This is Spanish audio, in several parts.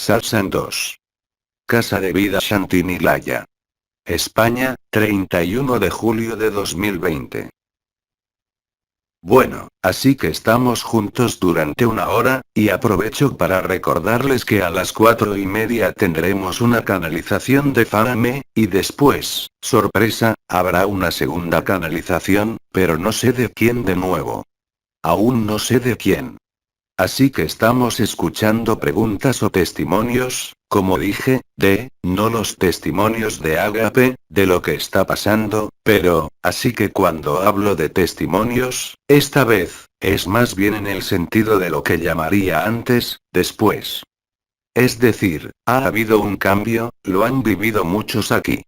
Satsang 2. Casa de Vida Shantinilaya. España, 31 de julio de 2020. Bueno, así que estamos juntos durante una hora, y aprovecho para recordarles que a las 4:30 tendremos una canalización de Fame, y después, sorpresa, habrá una segunda canalización, pero no sé de quién de nuevo. Aún no sé de quién. Así que estamos escuchando preguntas o testimonios, como dije, no los testimonios de Ágape, de lo que está pasando, pero, así que cuando hablo de testimonios, esta vez, es más bien en el sentido de lo que llamaría antes, después. Es decir, ha habido un cambio, lo han vivido muchos aquí.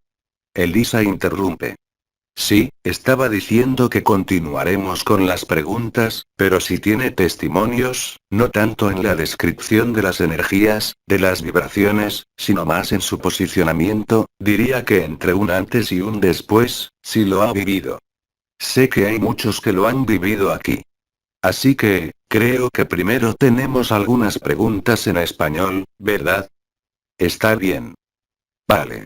Elisa interrumpe. Sí, estaba diciendo que continuaremos con las preguntas, pero si tiene testimonios, no tanto en la descripción de las energías, de las vibraciones, sino más en su posicionamiento, diría que entre un antes y un después, si lo ha vivido. Sé que hay muchos que lo han vivido aquí. Así que, creo que primero tenemos algunas preguntas en español, ¿verdad? Está bien. Vale.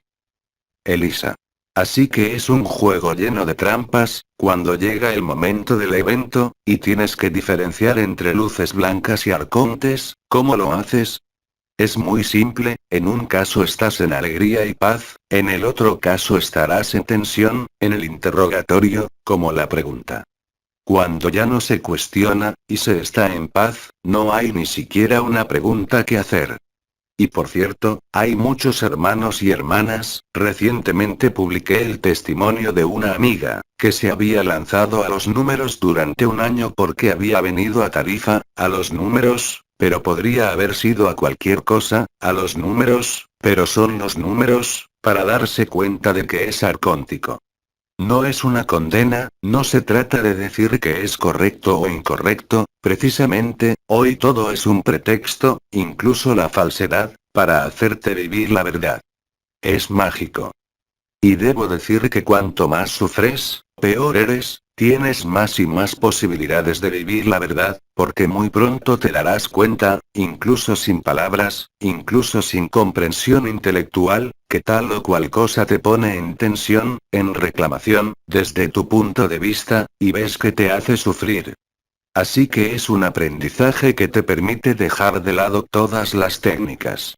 Elisa. Así que es un juego lleno de trampas, cuando llega el momento del evento, y tienes que diferenciar entre luces blancas y arcontes, ¿cómo lo haces? Es muy simple, en un caso estás en alegría y paz, en el otro caso estarás en tensión, en el interrogatorio, como la pregunta. Cuando ya no se cuestiona, y se está en paz, no hay ni siquiera una pregunta que hacer. Y por cierto, hay muchos hermanos y hermanas, recientemente publiqué el testimonio de una amiga, que se había lanzado a los números durante un año porque había venido a Tarifa, a los números, pero podría haber sido a cualquier cosa, a los números, pero son los números, para darse cuenta de que es arcóntico. No es una condena, no se trata de decir que es correcto o incorrecto, precisamente, hoy todo es un pretexto, incluso la falsedad, para hacerte vivir la verdad. Es mágico. Y debo decir que cuanto más sufres, peor eres, tienes más y más posibilidades de vivir la verdad, porque muy pronto te darás cuenta, incluso sin palabras, incluso sin comprensión intelectual, que tal o cual cosa te pone en tensión, en reclamación, desde tu punto de vista, y ves que te hace sufrir. Así que es un aprendizaje que te permite dejar de lado todas las técnicas.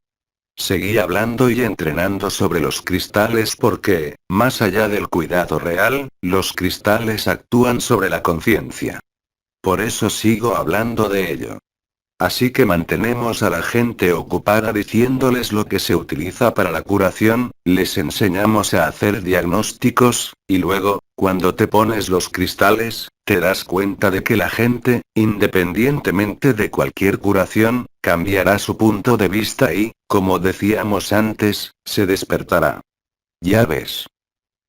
Seguí hablando y entrenando sobre los cristales porque, más allá del cuidado real, los cristales actúan sobre la conciencia. Por eso sigo hablando de ello. Así que mantenemos a la gente ocupada diciéndoles lo que se utiliza para la curación, les enseñamos a hacer diagnósticos, y luego, cuando te pones los cristales, te das cuenta de que la gente, independientemente de cualquier curación, cambiará su punto de vista y, como decíamos antes, se despertará. Ya ves.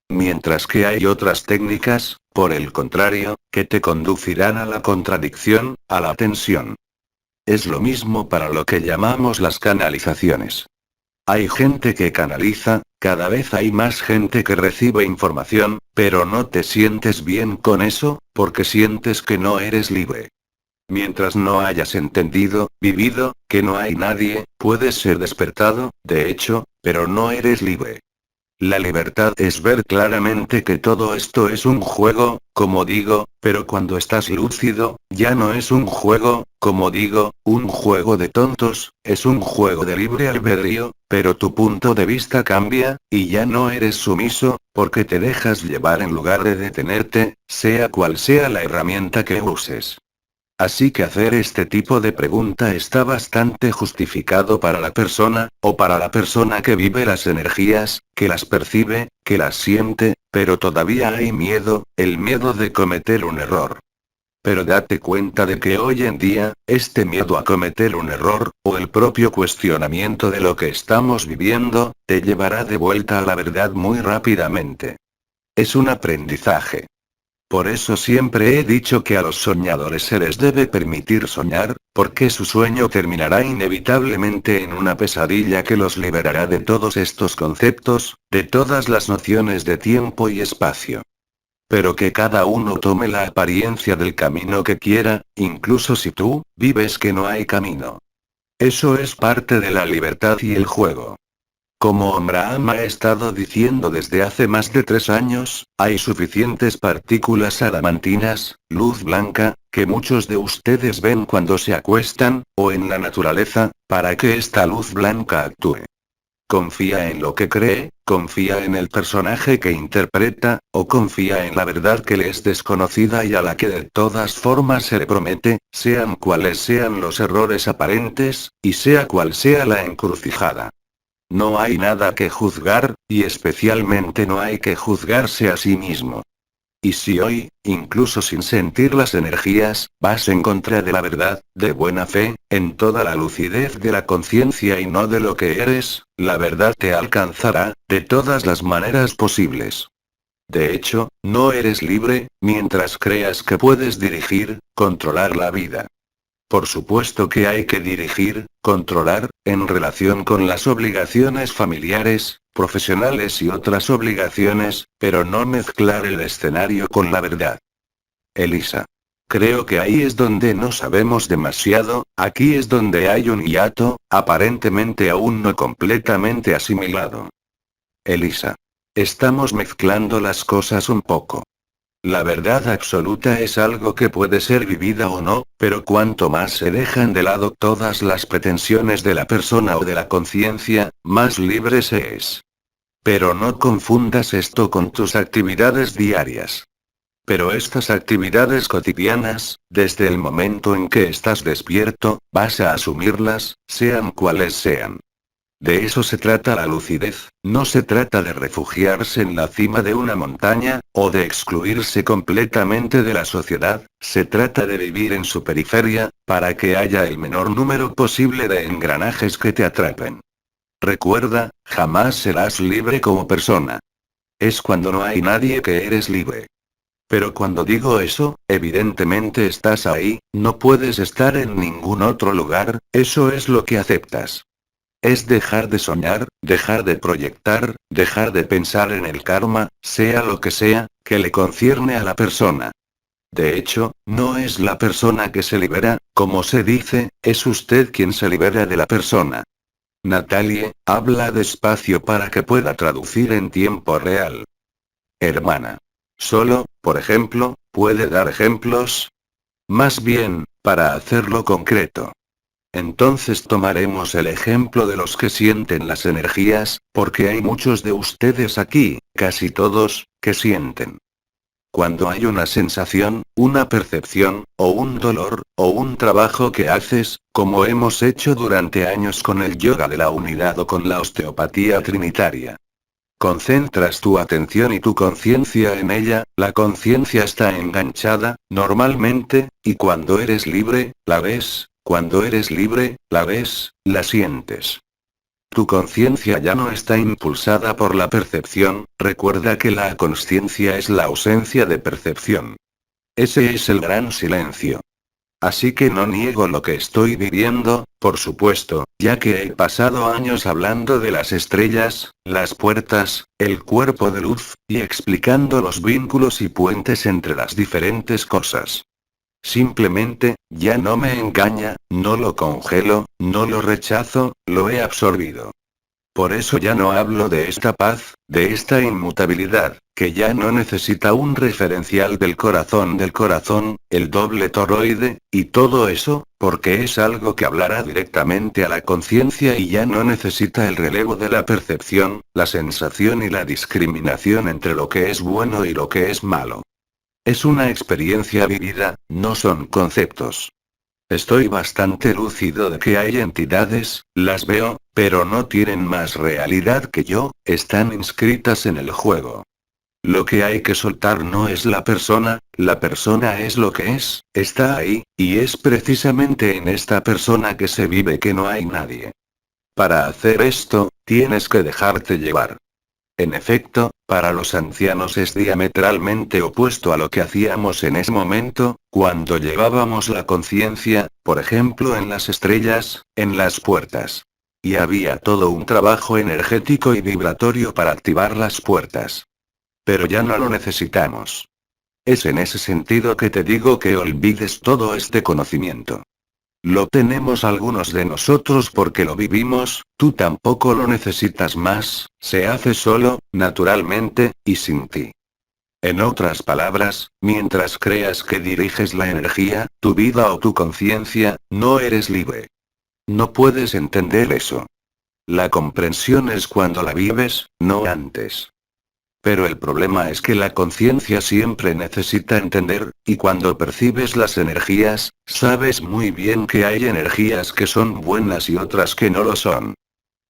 Mientras que hay otras técnicas, por el contrario, que te conducirán a la contradicción, a la tensión. Es lo mismo para lo que llamamos las canalizaciones. Hay gente que canaliza, cada vez hay más gente que recibe información, pero no te sientes bien con eso, porque sientes que no eres libre. Mientras no hayas entendido, vivido, que no hay nadie, puedes ser despertado, de hecho, pero no eres libre. La libertad es ver claramente que todo esto es un juego, como digo, pero cuando estás lúcido, ya no es un juego, como digo, un juego de tontos, es un juego de libre albedrío, pero tu punto de vista cambia, y ya no eres sumiso, porque te dejas llevar en lugar de detenerte, sea cual sea la herramienta que uses. Así que hacer este tipo de pregunta está bastante justificado para la persona, o para la persona que vive las energías, que las percibe, que las siente, pero todavía hay miedo, el miedo de cometer un error. Pero date cuenta de que hoy en día, este miedo a cometer un error, o el propio cuestionamiento de lo que estamos viviendo, te llevará de vuelta a la verdad muy rápidamente. Es un aprendizaje. Por eso siempre he dicho que a los soñadores se les debe permitir soñar, porque su sueño terminará inevitablemente en una pesadilla que los liberará de todos estos conceptos, de todas las nociones de tiempo y espacio. Pero que cada uno tome la apariencia del camino que quiera, incluso si tú, vives que no hay camino. Eso es parte de la libertad y el juego. Como Abraham ha estado diciendo desde hace más de 3 años, hay suficientes partículas adamantinas, luz blanca, que muchos de ustedes ven cuando se acuestan, o en la naturaleza, para que esta luz blanca actúe. Confía en lo que cree, confía en el personaje que interpreta, o confía en la verdad que le es desconocida y a la que de todas formas se le promete, sean cuales sean los errores aparentes, y sea cual sea la encrucijada. No hay nada que juzgar, y especialmente no hay que juzgarse a sí mismo. Y si hoy, incluso sin sentir las energías, vas en contra de la verdad, de buena fe, en toda la lucidez de la conciencia y no de lo que eres, la verdad te alcanzará, de todas las maneras posibles. De hecho, no eres libre, mientras creas que puedes dirigir, controlar la vida. Por supuesto que hay que dirigir, controlar, en relación con las obligaciones familiares, profesionales y otras obligaciones, pero no mezclar el escenario con la verdad. Elisa. Creo que ahí es donde no sabemos demasiado, aquí es donde hay un hiato, aparentemente aún no completamente asimilado. Elisa. Estamos mezclando las cosas un poco. La verdad absoluta es algo que puede ser vivida o no, pero cuanto más se dejan de lado todas las pretensiones de la persona o de la conciencia, más libre se es. Pero no confundas esto con tus actividades diarias. Pero estas actividades cotidianas, desde el momento en que estás despierto, vas a asumirlas, sean cuales sean. De eso se trata la lucidez, no se trata de refugiarse en la cima de una montaña, o de excluirse completamente de la sociedad, se trata de vivir en su periferia, para que haya el menor número posible de engranajes que te atrapen. Recuerda, jamás serás libre como persona. Es cuando no hay nadie que eres libre. Pero cuando digo eso, evidentemente estás ahí, no puedes estar en ningún otro lugar, eso es lo que aceptas. Es dejar de soñar, dejar de proyectar, dejar de pensar en el karma, sea lo que sea, que le concierne a la persona. De hecho, no es la persona que se libera, como se dice, es usted quien se libera de la persona. Natalie, habla despacio para que pueda traducir en tiempo real. Hermana. Solo, por ejemplo, ¿puede dar ejemplos? Más bien, para hacerlo concreto. Entonces tomaremos el ejemplo de los que sienten las energías, porque hay muchos de ustedes aquí, casi todos, que sienten. Cuando hay una sensación, una percepción, o un dolor, o un trabajo que haces, como hemos hecho durante años con el yoga de la unidad o con la osteopatía trinitaria. Concentras tu atención y tu conciencia en ella, la conciencia está enganchada, normalmente, y cuando eres libre, la ves. Cuando eres libre, la ves, la sientes. Tu conciencia ya no está impulsada por la percepción, recuerda que la consciencia es la ausencia de percepción. Ese es el gran silencio. Así que no niego lo que estoy viviendo, por supuesto, ya que he pasado años hablando de las estrellas, las puertas, el cuerpo de luz, y explicando los vínculos y puentes entre las diferentes cosas. Simplemente, ya no me engaña, no lo congelo, no lo rechazo, lo he absorbido. Por eso ya no hablo de esta paz, de esta inmutabilidad, que ya no necesita un referencial del corazón, el doble toroide, y todo eso, porque es algo que hablará directamente a la conciencia y ya no necesita el relevo de la percepción, la sensación y la discriminación entre lo que es bueno y lo que es malo. Es una experiencia vivida, no son conceptos. Estoy bastante lúcido de que hay entidades, las veo, pero no tienen más realidad que yo, están inscritas en el juego. Lo que hay que soltar no es la persona es lo que es, está ahí, y es precisamente en esta persona que se vive que no hay nadie. Para hacer esto, tienes que dejarte llevar. En efecto, para los ancianos es diametralmente opuesto a lo que hacíamos en ese momento, cuando llevábamos la conciencia, por ejemplo en las estrellas, en las puertas. Y había todo un trabajo energético y vibratorio para activar las puertas. Pero ya no lo necesitamos. Es en ese sentido que te digo que olvides todo este conocimiento. Lo tenemos algunos de nosotros porque lo vivimos, tú tampoco lo necesitas más, se hace solo, naturalmente, y sin ti. En otras palabras, mientras creas que diriges la energía, tu vida o tu conciencia, no eres libre. No puedes entender eso. La comprensión es cuando la vives, no antes. Pero el problema es que la conciencia siempre necesita entender, y cuando percibes las energías, sabes muy bien que hay energías que son buenas y otras que no lo son.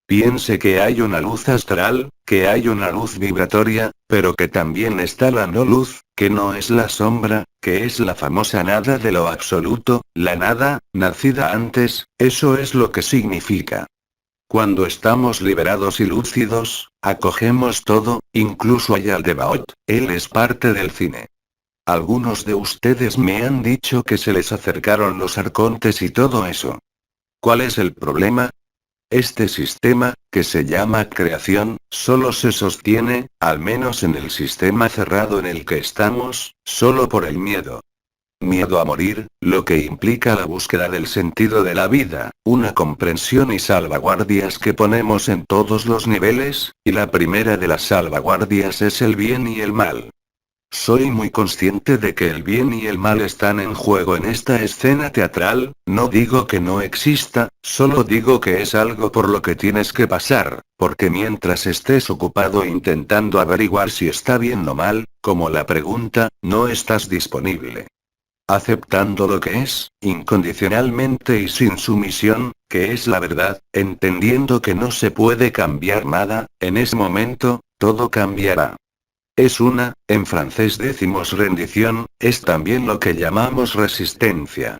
Piense que hay una luz astral, que hay una luz vibratoria, pero que también está la no luz, que no es la sombra, que es la famosa nada de lo absoluto, la nada, nacida antes, eso es lo que significa. Cuando estamos liberados y lúcidos, acogemos todo, incluso a Yaldabaoth, él es parte del cine. Algunos de ustedes me han dicho que se les acercaron los arcontes y todo eso. ¿Cuál es el problema? Este sistema, que se llama creación, solo se sostiene, al menos en el sistema cerrado en el que estamos, solo por el miedo. Miedo a morir, lo que implica la búsqueda del sentido de la vida, una comprensión y salvaguardias que ponemos en todos los niveles, y la primera de las salvaguardias es el bien y el mal. Soy muy consciente de que el bien y el mal están en juego en esta escena teatral, no digo que no exista, solo digo que es algo por lo que tienes que pasar, porque mientras estés ocupado intentando averiguar si está bien o mal, como la pregunta, no estás disponible. Aceptando lo que es, incondicionalmente y sin sumisión, que es la verdad, entendiendo que no se puede cambiar nada, en ese momento, todo cambiará. En francés decimos rendición, es también lo que llamamos resistencia.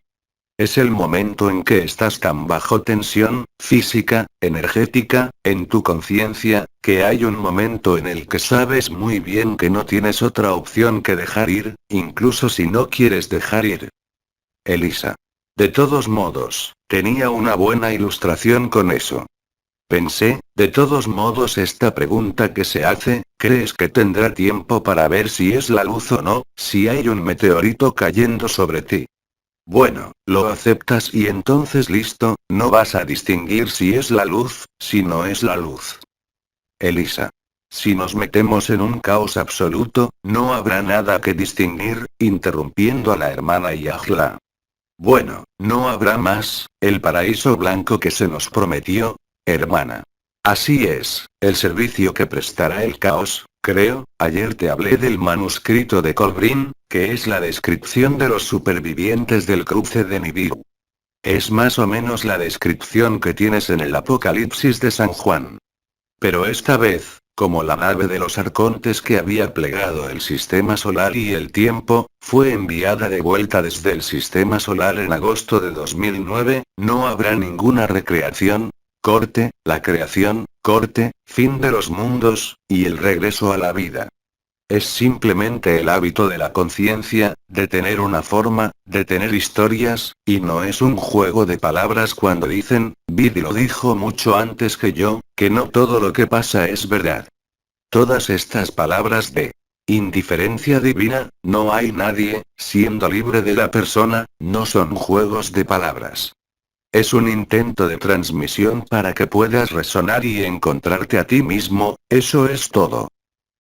Es el momento en que estás tan bajo tensión, física, energética, en tu conciencia, que hay un momento en el que sabes muy bien que no tienes otra opción que dejar ir, incluso si no quieres dejar ir. Elisa. De todos modos, tenía una buena ilustración con eso. Pensé, de todos modos esta pregunta que se hace, ¿crees que tendrá tiempo para ver si es la luz o no, si hay un meteorito cayendo sobre ti? Bueno, lo aceptas y entonces listo, no vas a distinguir si es la luz, si no es la luz. Elisa. Si nos metemos en un caos absoluto, no habrá nada que distinguir, interrumpiendo a la hermana Yahla. Bueno, no habrá más, el paraíso blanco que se nos prometió, hermana. Así es, el servicio que prestará el caos, creo, ayer te hablé del manuscrito de Colbrin, que es la descripción de los supervivientes del cruce de Nibiru. Es más o menos la descripción que tienes en el Apocalipsis de San Juan. Pero esta vez, como la nave de los arcontes que había plegado el sistema solar y el tiempo, fue enviada de vuelta desde el sistema solar en agosto de 2009, no habrá ninguna recreación, corte, la creación, corte, fin de los mundos, y el regreso a la vida. Es simplemente el hábito de la conciencia, de tener una forma, de tener historias, y no es un juego de palabras cuando dicen, Vidi lo dijo mucho antes que yo, que no todo lo que pasa es verdad. Todas estas palabras de indiferencia divina, no hay nadie, siendo libre de la persona, no son juegos de palabras. Es un intento de transmisión para que puedas resonar y encontrarte a ti mismo, eso es todo.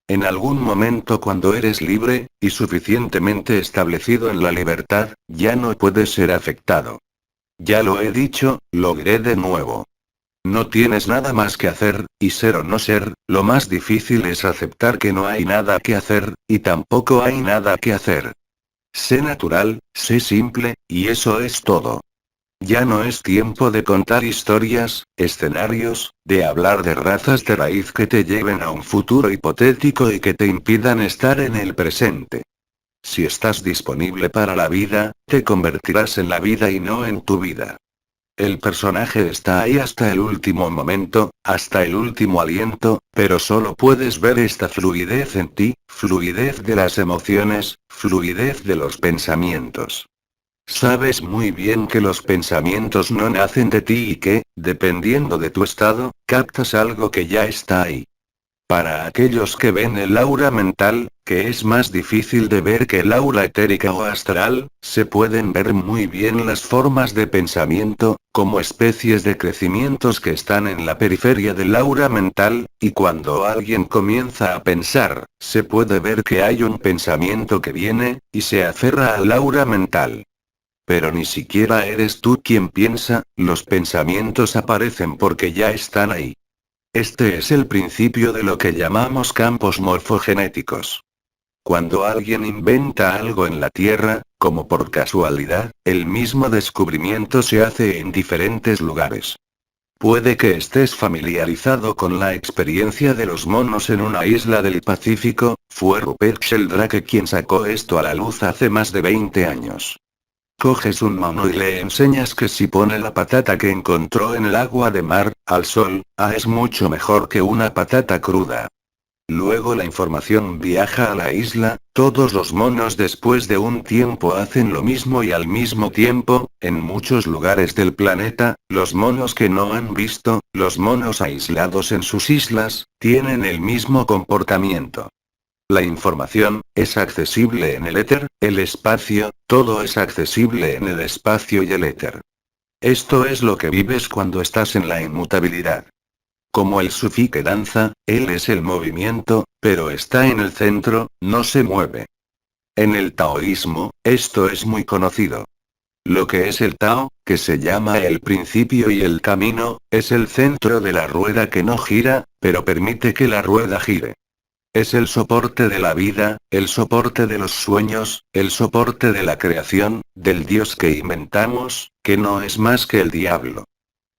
En algún momento cuando eres libre, y suficientemente establecido en la libertad, ya no puedes ser afectado. Ya lo he dicho, lo diré de nuevo. No tienes nada más que hacer, y ser o no ser, lo más difícil es aceptar que no hay nada que hacer, y tampoco hay nada que hacer. Sé natural, sé simple, y eso es todo. Ya no es tiempo de contar historias, escenarios, de hablar de razas de raíz que te lleven a un futuro hipotético y que te impidan estar en el presente. Si estás disponible para la vida, te convertirás en la vida y no en tu vida. El personaje está ahí hasta el último momento, hasta el último aliento, pero solo puedes ver esta fluidez en ti, fluidez de las emociones, fluidez de los pensamientos. Sabes muy bien que los pensamientos no nacen de ti y que, dependiendo de tu estado, captas algo que ya está ahí. Para aquellos que ven el aura mental, que es más difícil de ver que el aura etérica o astral, se pueden ver muy bien las formas de pensamiento, como especies de crecimientos que están en la periferia del aura mental, y cuando alguien comienza a pensar, se puede ver que hay un pensamiento que viene, y se aferra al aura mental. Pero ni siquiera eres tú quien piensa, los pensamientos aparecen porque ya están ahí. Este es el principio de lo que llamamos campos morfogenéticos. Cuando alguien inventa algo en la Tierra, como por casualidad, el mismo descubrimiento se hace en diferentes lugares. Puede que estés familiarizado con la experiencia de los monos en una isla del Pacífico, fue Rupert Sheldrake quien sacó esto a la luz hace más de 20 años. Coges un mono y le enseñas que si pone la patata que encontró en el agua de mar, al sol, es mucho mejor que una patata cruda. Luego la información viaja a la isla, todos los monos después de un tiempo hacen lo mismo y al mismo tiempo, en muchos lugares del planeta, los monos que no han visto, los monos aislados en sus islas, tienen el mismo comportamiento. La información, es accesible en el éter, el espacio, todo es accesible en el espacio y el éter. Esto es lo que vives cuando estás en la inmutabilidad. Como el sufí que danza, él es el movimiento, pero está en el centro, no se mueve. En el taoísmo, esto es muy conocido. Lo que es el Tao, que se llama el principio y el camino, es el centro de la rueda que no gira, pero permite que la rueda gire. Es el soporte de la vida, el soporte de los sueños, el soporte de la creación, del Dios que inventamos, que no es más que el diablo.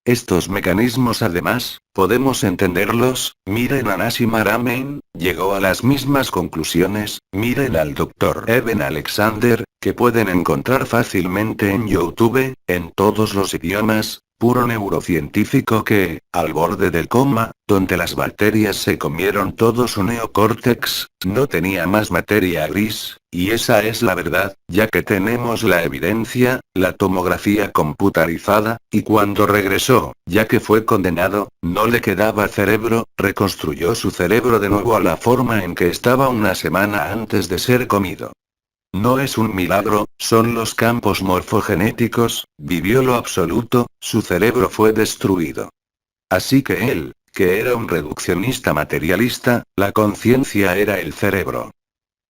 Estos mecanismos además, podemos entenderlos, miren a Nassim Haramein, llegó a las mismas conclusiones, miren al Dr. Eben Alexander, que pueden encontrar fácilmente en YouTube, en todos los idiomas, puro neurocientífico que, al borde del coma, donde las bacterias se comieron todo su neocórtex, no tenía más materia gris, y esa es la verdad, ya que tenemos la evidencia, la tomografía computarizada, y cuando regresó, ya que fue condenado, no le quedaba cerebro, reconstruyó su cerebro de nuevo a la forma en que estaba una semana antes de ser comido. No es un milagro, son los campos morfogenéticos, vivió lo absoluto, su cerebro fue destruido. Así que él, que era un reduccionista materialista, la conciencia era el cerebro.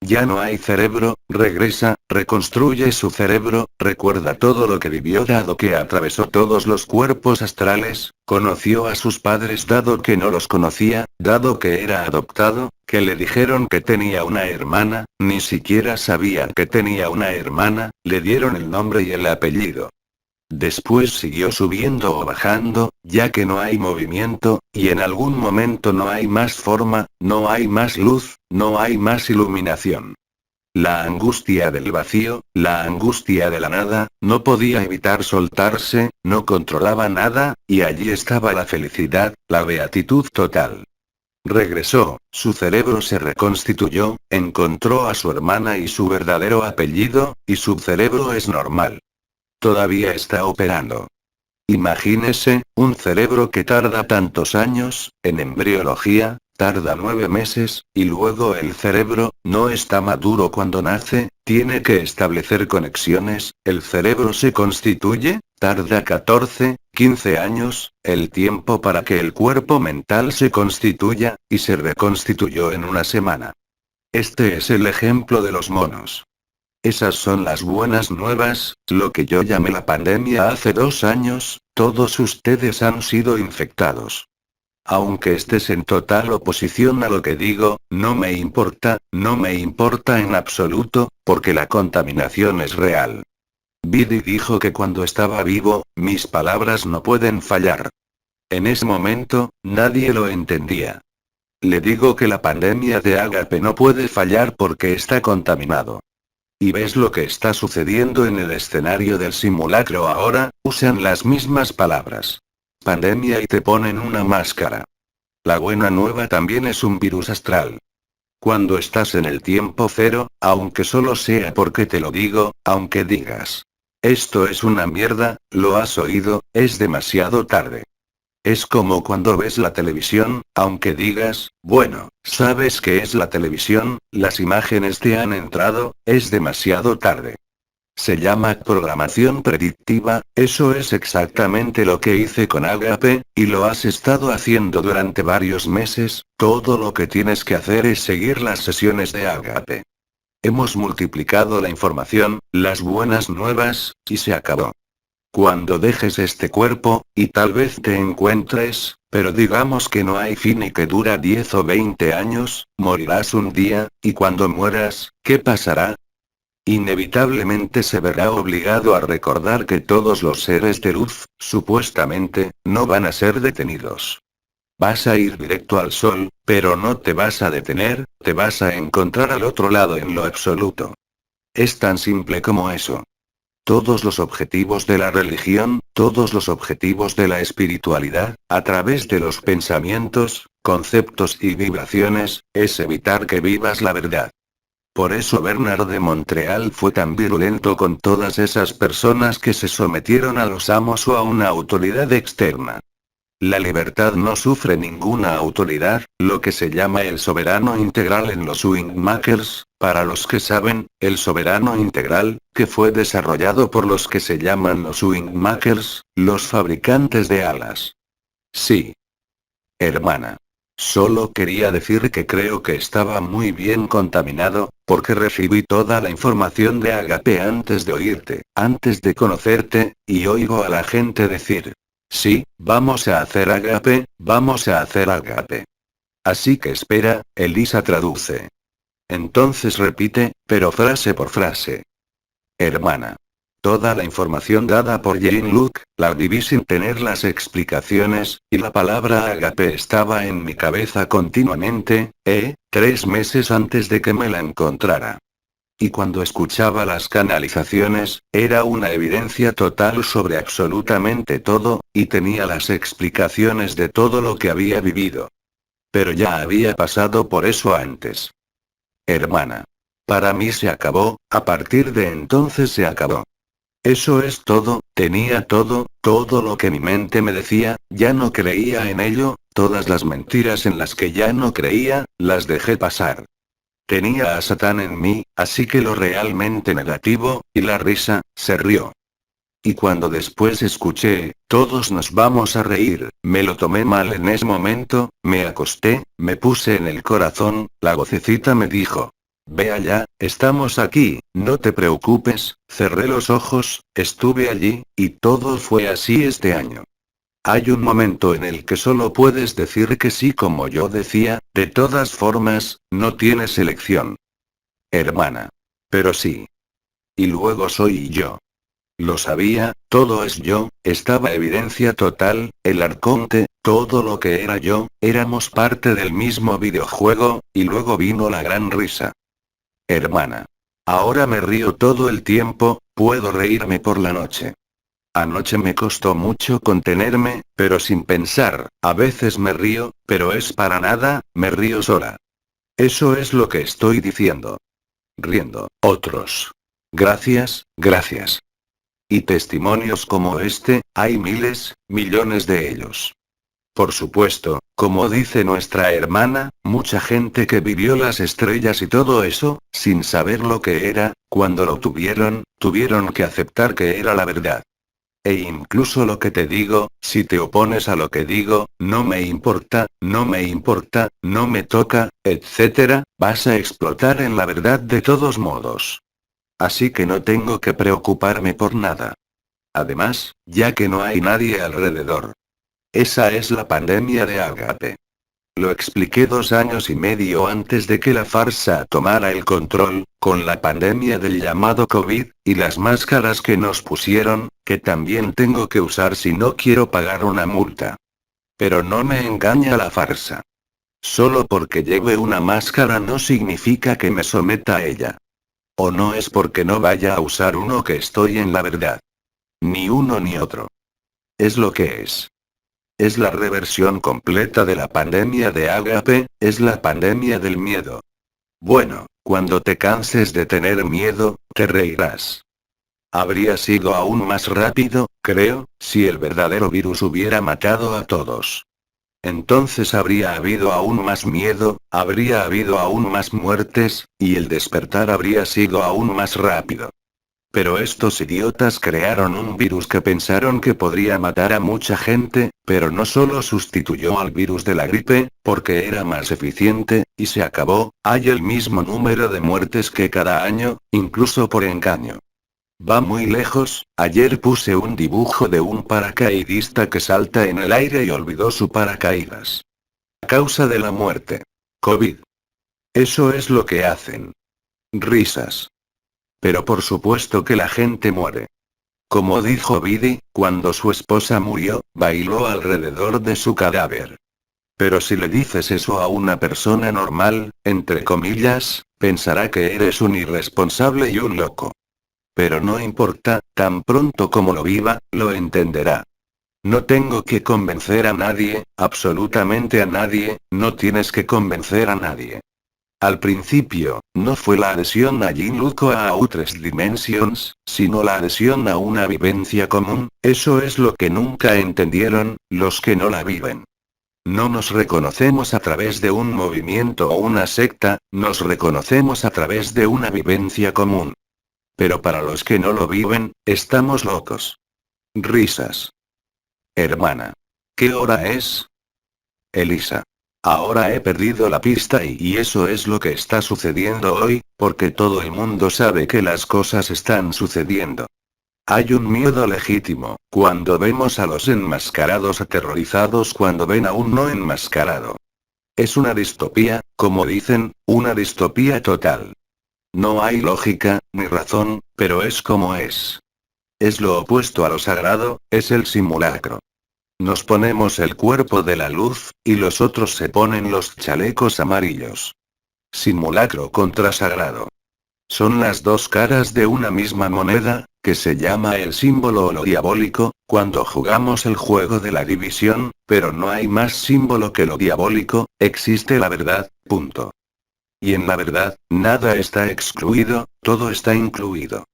Ya no hay cerebro, regresa, reconstruye su cerebro, recuerda todo lo que vivió dado que atravesó todos los cuerpos astrales, conoció a sus padres dado que no los conocía, dado que era adoptado, que le dijeron que tenía una hermana, ni siquiera sabían que tenía una hermana, le dieron el nombre y el apellido. Después siguió subiendo o bajando, ya que no hay movimiento, y en algún momento no hay más forma, no hay más luz, no hay más iluminación. La angustia del vacío, la angustia de la nada, no podía evitar soltarse, no controlaba nada, y allí estaba la felicidad, la beatitud total. Regresó, su cerebro se reconstituyó, encontró a su hermana y su verdadero apellido, y su cerebro es normal. Todavía está operando. Imagínese, un cerebro que tarda tantos años, en embriología, tarda 9 meses, y luego el cerebro, no está maduro cuando nace, tiene que establecer conexiones, el cerebro se constituye, tarda 14, 15 años, el tiempo para que el cuerpo mental se constituya, y se reconstituyó en una semana. Este es el ejemplo de los monos. Esas son las buenas nuevas, lo que yo llamé la pandemia hace 2 años, todos ustedes han sido infectados. Aunque estés en total oposición a lo que digo, no me importa en absoluto, porque la contaminación es real. Bidi dijo que cuando estaba vivo, mis palabras no pueden fallar. En ese momento, nadie lo entendía. Le digo que la pandemia de Ágape no puede fallar porque está contaminado. ¿Y ves lo que está sucediendo en el escenario del simulacro ahora? Usan las mismas palabras. Pandemia y te ponen una máscara. La buena nueva también es un virus astral. Cuando estás en el tiempo cero, aunque solo sea porque te lo digo, aunque digas, esto es una mierda, lo has oído, es demasiado tarde. Es como cuando ves la televisión, aunque digas, bueno, sabes que es la televisión, las imágenes te han entrado, es demasiado tarde. Se llama programación predictiva, eso es exactamente lo que hice con Agape, y lo has estado haciendo durante varios meses, todo lo que tienes que hacer es seguir las sesiones de Agape. Hemos multiplicado la información, las buenas nuevas, y se acabó. Cuando dejes este cuerpo, y tal vez te encuentres, pero digamos que no hay fin y que dura 10 o 20 años, morirás un día, y cuando mueras, ¿qué pasará? Inevitablemente se verá obligado a recordar que todos los seres de luz, supuestamente, no van a ser detenidos. Vas a ir directo al sol, pero no te vas a detener, te vas a encontrar al otro lado en lo absoluto. Es tan simple como eso. Todos los objetivos de la religión, todos los objetivos de la espiritualidad, a través de los pensamientos, conceptos y vibraciones, es evitar que vivas la verdad. Por eso Bernard de Montreal fue tan virulento con todas esas personas que se sometieron a los amos o a una autoridad externa. La libertad no sufre ninguna autoridad, lo que se llama el soberano integral en los Wingmakers, para los que saben, el soberano integral, que fue desarrollado por los que se llaman los Wingmakers, los fabricantes de alas. Sí. Hermana. Solo quería decir que creo que estaba muy bien contaminado, porque recibí toda la información de Agape antes de oírte, antes de conocerte, y oigo a la gente decir: sí, vamos a hacer Agape, vamos a hacer Agape. Así que espera, Elisa traduce. Entonces repite, pero frase por frase. Hermana. Toda la información dada por Jane Luke, la viví sin tener las explicaciones, y la palabra Agape estaba en mi cabeza continuamente, 3 meses antes de que me la encontrara. Y cuando escuchaba las canalizaciones, era una evidencia total sobre absolutamente todo, y tenía las explicaciones de todo lo que había vivido. Pero ya había pasado por eso antes. Hermana. Para mí se acabó, a partir de entonces se acabó. Eso es todo, tenía todo, todo lo que mi mente me decía, ya no creía en ello, todas las mentiras en las que ya no creía, las dejé pasar. Tenía a Satán en mí, así que lo realmente negativo, y la risa, se rió. Y cuando después escuché, todos nos vamos a reír, me lo tomé mal en ese momento, me acosté, me puse en el corazón, la vocecita me dijo: ve allá, estamos aquí, no te preocupes, cerré los ojos, estuve allí, y todo fue así este año. Hay un momento en el que solo puedes decir que sí, como yo decía, de todas formas, no tienes elección. Hermana. Pero sí. Y luego soy yo. Lo sabía, todo es yo, estaba evidencia total, el arconte, todo lo que era yo, éramos parte del mismo videojuego, y luego vino la gran risa. Hermana. Ahora me río todo el tiempo, puedo reírme por la noche. Anoche me costó mucho contenerme, pero sin pensar, a veces me río, pero es para nada, me río sola. Eso es lo que estoy diciendo. Riendo, otros. Gracias, gracias. Y testimonios como este, hay miles, millones de ellos. Por supuesto, como dice nuestra hermana, mucha gente que vivió las estrellas y todo eso, sin saber lo que era, cuando lo tuvieron que aceptar que era la verdad. E incluso lo que te digo, si te opones a lo que digo, no me importa, no me importa, no me toca, etc., vas a explotar en la verdad de todos modos. Así que no tengo que preocuparme por nada. Además, ya que no hay nadie alrededor. Esa es la pandemia de Agape. Lo expliqué 2 años y medio antes de que la farsa tomara el control, con la pandemia del llamado COVID, y las máscaras que nos pusieron, que también tengo que usar si no quiero pagar una multa. Pero no me engaña la farsa. Solo porque lleve una máscara no significa que me someta a ella. O no es porque no vaya a usar uno que estoy en la verdad. Ni uno ni otro. Es lo que es. Es la reversión completa de la pandemia de Agape, es la pandemia del miedo. Bueno, cuando te canses de tener miedo, te reirás. Habría sido aún más rápido, creo, si el verdadero virus hubiera matado a todos. Entonces habría habido aún más miedo, habría habido aún más muertes, y el despertar habría sido aún más rápido. Pero estos idiotas crearon un virus que pensaron que podría matar a mucha gente, pero no solo sustituyó al virus de la gripe, porque era más eficiente, y se acabó, hay el mismo número de muertes que cada año, incluso por engaño. Va muy lejos, ayer puse un dibujo de un paracaidista que salta en el aire y olvidó su paracaídas. A causa de la muerte. COVID. Eso es lo que hacen. Risas. Pero por supuesto que la gente muere. Como dijo Bidi, cuando su esposa murió, bailó alrededor de su cadáver. Pero si le dices eso a una persona normal, entre comillas, pensará que eres un irresponsable y un loco. Pero no importa, tan pronto como lo viva, lo entenderá. No tengo que convencer a nadie, absolutamente a nadie, no tienes que convencer a nadie. Al principio, no fue la adhesión a Jinluko a Outres Dimensions, sino la adhesión a una vivencia común, eso es lo que nunca entendieron, los que no la viven. No nos reconocemos a través de un movimiento o una secta, nos reconocemos a través de una vivencia común. Pero para los que no lo viven, estamos locos. Risas. Hermana. ¿Qué hora es? Elisa. Ahora he perdido la pista y eso es lo que está sucediendo hoy, porque todo el mundo sabe que las cosas están sucediendo. Hay un miedo legítimo, cuando vemos a los enmascarados aterrorizados cuando ven a un no enmascarado. Es una distopía, como dicen, una distopía total. No hay lógica, ni razón, pero es como es. Es lo opuesto a lo sagrado, es el simulacro. Nos ponemos el cuerpo de la luz, y los otros se ponen los chalecos amarillos. Simulacro contra sagrado. Son las dos caras de una misma moneda, que se llama el símbolo o lo diabólico, cuando jugamos el juego de la división, pero no hay más símbolo que lo diabólico, existe la verdad, punto. Y en la verdad, nada está excluido, todo está incluido.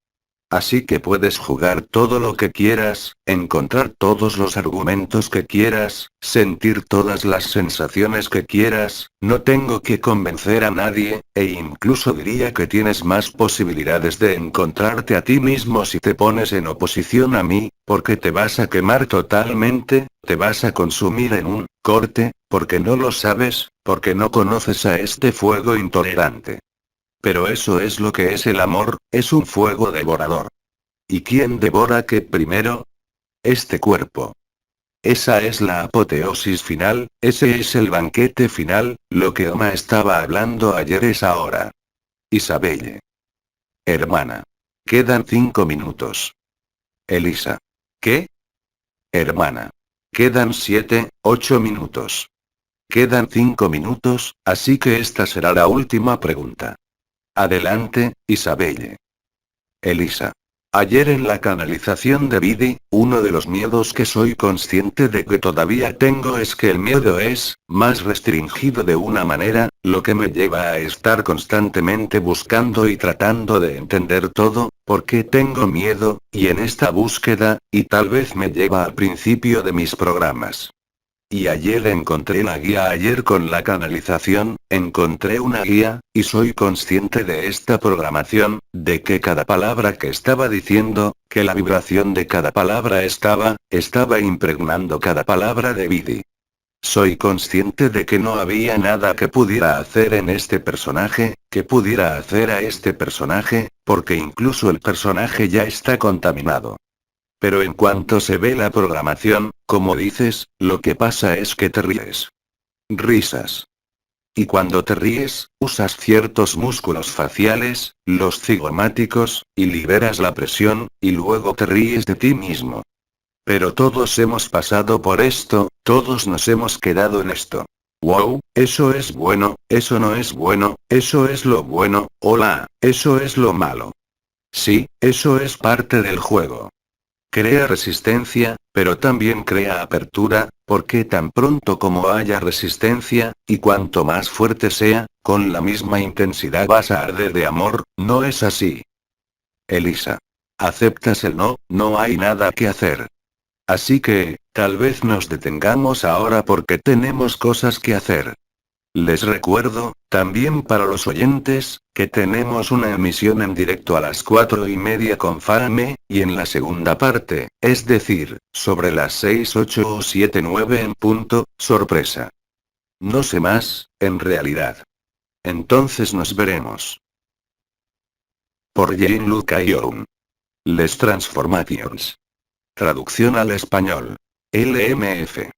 Así que puedes jugar todo lo que quieras, encontrar todos los argumentos que quieras, sentir todas las sensaciones que quieras, no tengo que convencer a nadie, e incluso diría que tienes más posibilidades de encontrarte a ti mismo si te pones en oposición a mí, porque te vas a quemar totalmente, te vas a consumir en un corte, porque no lo sabes, porque no conoces a este fuego intolerante. Pero eso es lo que es el amor, es un fuego devorador. ¿Y quién devora qué primero? Este cuerpo. Esa es la apoteosis final, ese es el banquete final, lo que Oma estaba hablando ayer es ahora. Isabelle. Hermana. Quedan 5 minutos. Elisa. ¿Qué? Hermana. Quedan 7, 8 minutos. Quedan 5 minutos, así que esta será la última pregunta. Adelante, Isabelle. Elisa. Ayer en la canalización de Bidi, uno de los miedos que soy consciente de que todavía tengo es que el miedo es, más restringido de una manera, lo que me lleva a estar constantemente buscando y tratando de entender todo, por qué tengo miedo, y en esta búsqueda, y tal vez me lleva al principio de mis programas. Y ayer encontré la guía ayer con la canalización, encontré una guía, y soy consciente de esta programación, de que cada palabra que estaba diciendo, que la vibración de cada palabra estaba impregnando cada palabra de Bidi. Soy consciente de que no había nada que pudiera hacer en este personaje, que pudiera hacer a este personaje, porque incluso el personaje ya está contaminado. Pero en cuanto se ve la programación, como dices, lo que pasa es que te ríes. Risas. Y cuando te ríes, usas ciertos músculos faciales, los cigomáticos, y liberas la presión, y luego te ríes de ti mismo. Pero todos hemos pasado por esto, todos nos hemos quedado en esto. Wow, eso es bueno, eso no es bueno, eso es lo bueno, hola, eso es lo malo. Sí, eso es parte del juego. Crea resistencia, pero también crea apertura, porque tan pronto como haya resistencia, y cuanto más fuerte sea, con la misma intensidad vas a arder de amor, ¿no es así? Elisa. ¿Aceptas el no? No hay nada que hacer. Así que, tal vez nos detengamos ahora porque tenemos cosas que hacer. Les recuerdo, también para los oyentes, que tenemos una emisión en directo a las 4:30 con Farame, y en la segunda parte, es decir, sobre las 6, 8 o 7, 9 en punto, sorpresa. No sé más, en realidad. Entonces nos veremos. Por Jean-Luc Young. Les Transformations. Traducción al español. LMF.